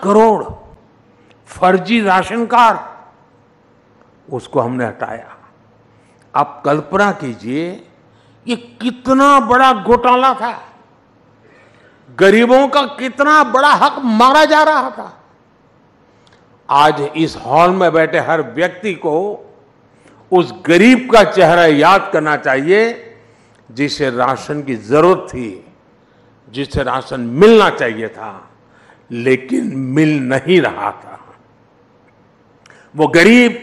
करोड़ फर्जी ration card, उसको हमने हटाया। आप कल्पना कीजिए ये कितना बड़ा घोटाला था, गरीबों का कितना बड़ा हक मारा जा रहा था। आज इस हॉल में बैठे हर व्यक्ति को उस गरीब का चेहरा याद करना चाहिए जिसे राशन की जरूरत थी, जिसे राशन मिलना चाहिए था, लेकिन मिल नहीं रहा था। वो गरीब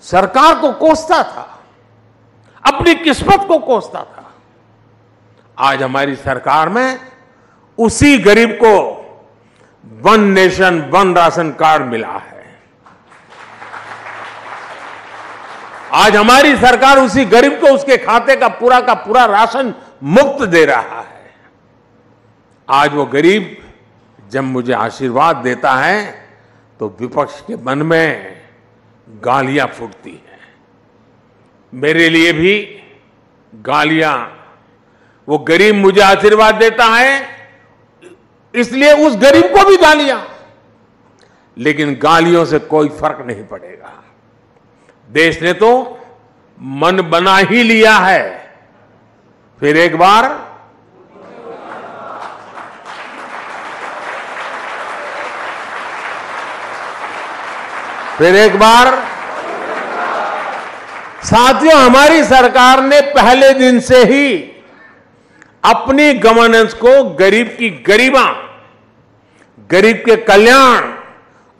सरकार को कोसता था, अपनी किस्मत को कोसता था। आज हमारी सरकार में उसी गरीब को one nation one ration card मिला है। आज हमारी सरकार उसी गरीब को उसके खाते का पूरा राशन मुफ्त दे रहा है। आज वो गरीब जब मुझे आशीर्वाद देता है तो विपक्ष के मन में गालियां फूटती हैं। मेरे लिए भी गालियां, वो गरीब मुझे आशीर्वाद देता है इसलिए उस गरीब को भी गालियां, लेकिन गालियों से कोई फर्क नहीं पड़ेगा। देश ने तो मन बना ही लिया है। फिर एक बार साथियों, हमारी सरकार ने पहले दिन से ही अपनी गवर्नेंस को गरीब की गरिमा, गरीब के कल्याण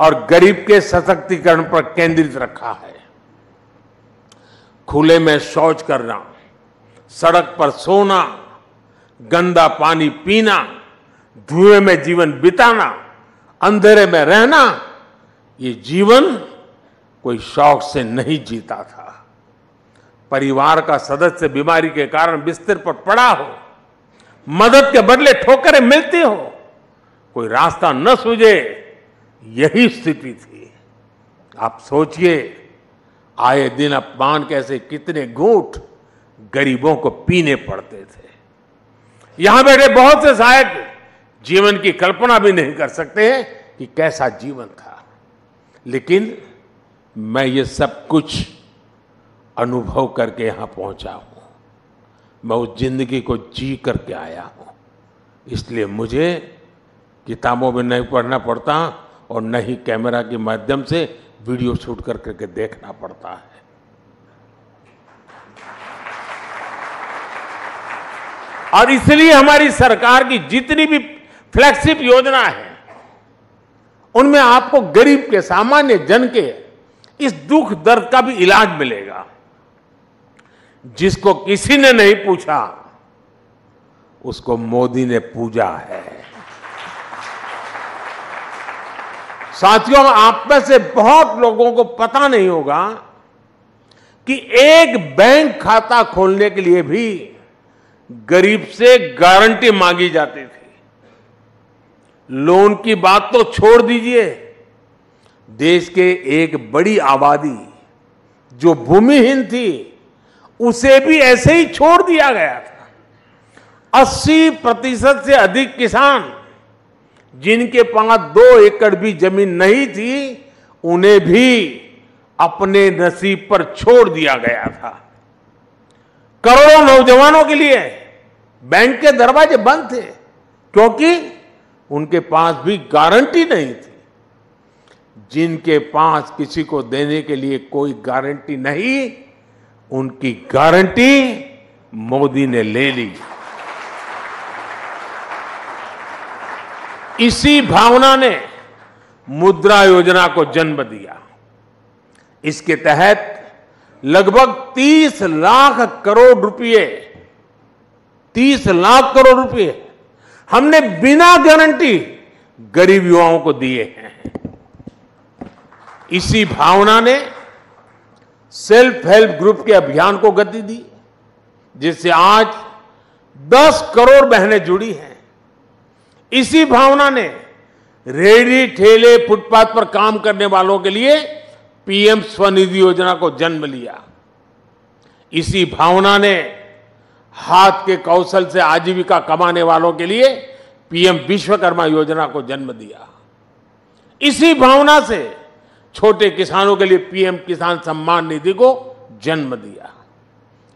और गरीब के सशक्तिकरण पर केंद्रित रखा है। खुले में शौच करना, सड़क पर सोना, गंदा पानी पीना, धुएं में जीवन बिताना, अंधेरे में रहना, ये जीवन कोई शौक से नहीं जीता था। परिवार का सदस्य बीमारी के कारण बिस्तर पर पड़ा हो, मदद के बदले ठोकरें मिलती हो, कोई रास्ता न सूझे, यही स्थिति थी। आप सोचिए, आए दिन अपमान कैसे कितने घूंट गरीबों को पीने पड़ते थे। यहां बैठे बहुत से शायद जीवन की कल्पना भी नहीं कर सकते हैं कि कैसा जीवन था, लेकिन मैं ये सब कुछ अनुभव करके यहां पहुंचा हूं। मैं उस जिंदगी को जी करके आया हूं, इसलिए मुझे किताबों में नहीं पढ़ना पड़ता और न ही कैमरा के माध्यम से वीडियो शूट करके देखना पड़ता है। और इसलिए हमारी सरकार की जितनी भी फ्लैगशिप योजना है, उनमें आपको गरीब के, सामान्य जन के इस दुख दर्द का भी इलाज मिलेगा। जिसको किसी ने नहीं पूछा उसको मोदी ने पूजा है। साथियों, आप में से बहुत लोगों को पता नहीं होगा कि एक बैंक खाता खोलने के लिए भी गरीब से गारंटी मांगी जाती थी। लोन की बात तो छोड़ दीजिए, देश के एक बड़ी आबादी जो भूमिहीन थी उसे भी ऐसे ही छोड़ दिया गया था। 80% से अधिक किसान जिनके पास 2 एकड़ भी जमीन नहीं थी, उन्हें भी अपने नसीब पर छोड़ दिया गया था। करोड़ों नौजवानों के लिए बैंक के दरवाजे बंद थे क्योंकि उनके पास भी गारंटी नहीं थी। जिनके पास किसी को देने के लिए कोई गारंटी नहीं, उनकी गारंटी मोदी ने ले ली। इसी भावना ने मुद्रा योजना को जन्म दिया। इसके तहत लगभग 30 लाख करोड़ रुपए, 30 लाख करोड़ रुपए हमने बिना गारंटी गरीब युवाओं को दिए हैं। इसी भावना ने सेल्फ हेल्प ग्रुप के अभियान को गति दी, जिससे आज 10 करोड़ बहनें जुड़ी हैं। इसी भावना ने रेहड़ी ठेले फुटपाथ पर काम करने वालों के लिए पीएम स्वनिधि योजना को जन्म लिया। इसी भावना ने हाथ के कौशल से आजीविका कमाने वालों के लिए पीएम विश्वकर्मा योजना को जन्म दिया। इसी भावना से छोटे किसानों के लिए पीएम किसान सम्मान निधि को जन्म दिया।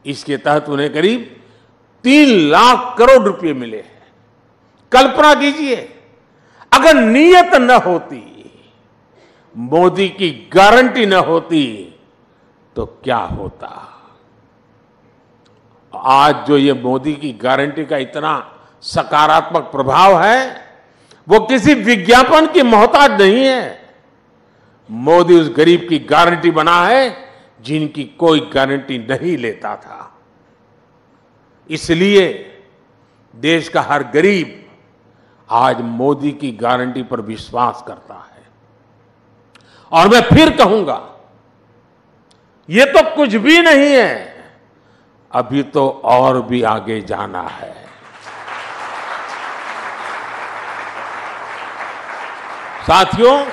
इसके तहत उन्हें करीब 3 लाख करोड़ रुपए मिले हैं। कल्पना कीजिए, अगर नीयत न होती, मोदी की गारंटी न होती, तो क्या होता। आज जो ये मोदी की गारंटी का इतना सकारात्मक प्रभाव है, वो किसी विज्ञापन की मोहताज नहीं है। मोदी उस गरीब की गारंटी बना है जिनकी कोई गारंटी नहीं लेता था। इसलिए देश का हर गरीब आज मोदी की गारंटी पर विश्वास करता है। और मैं फिर कहूंगा, ये तो कुछ भी नहीं है, अभी तो और भी आगे जाना है। साथियों,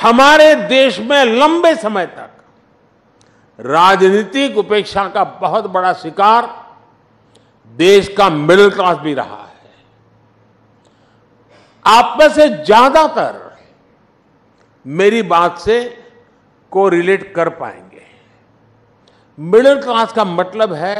हमारे देश में लंबे समय तक राजनीतिक उपेक्षा का बहुत बड़ा शिकार देश का मिडिल क्लास भी रहा है। आप में से ज्यादातर मेरी बात से को रिलेट कर पाएंगे। मिडिल क्लास का मतलब है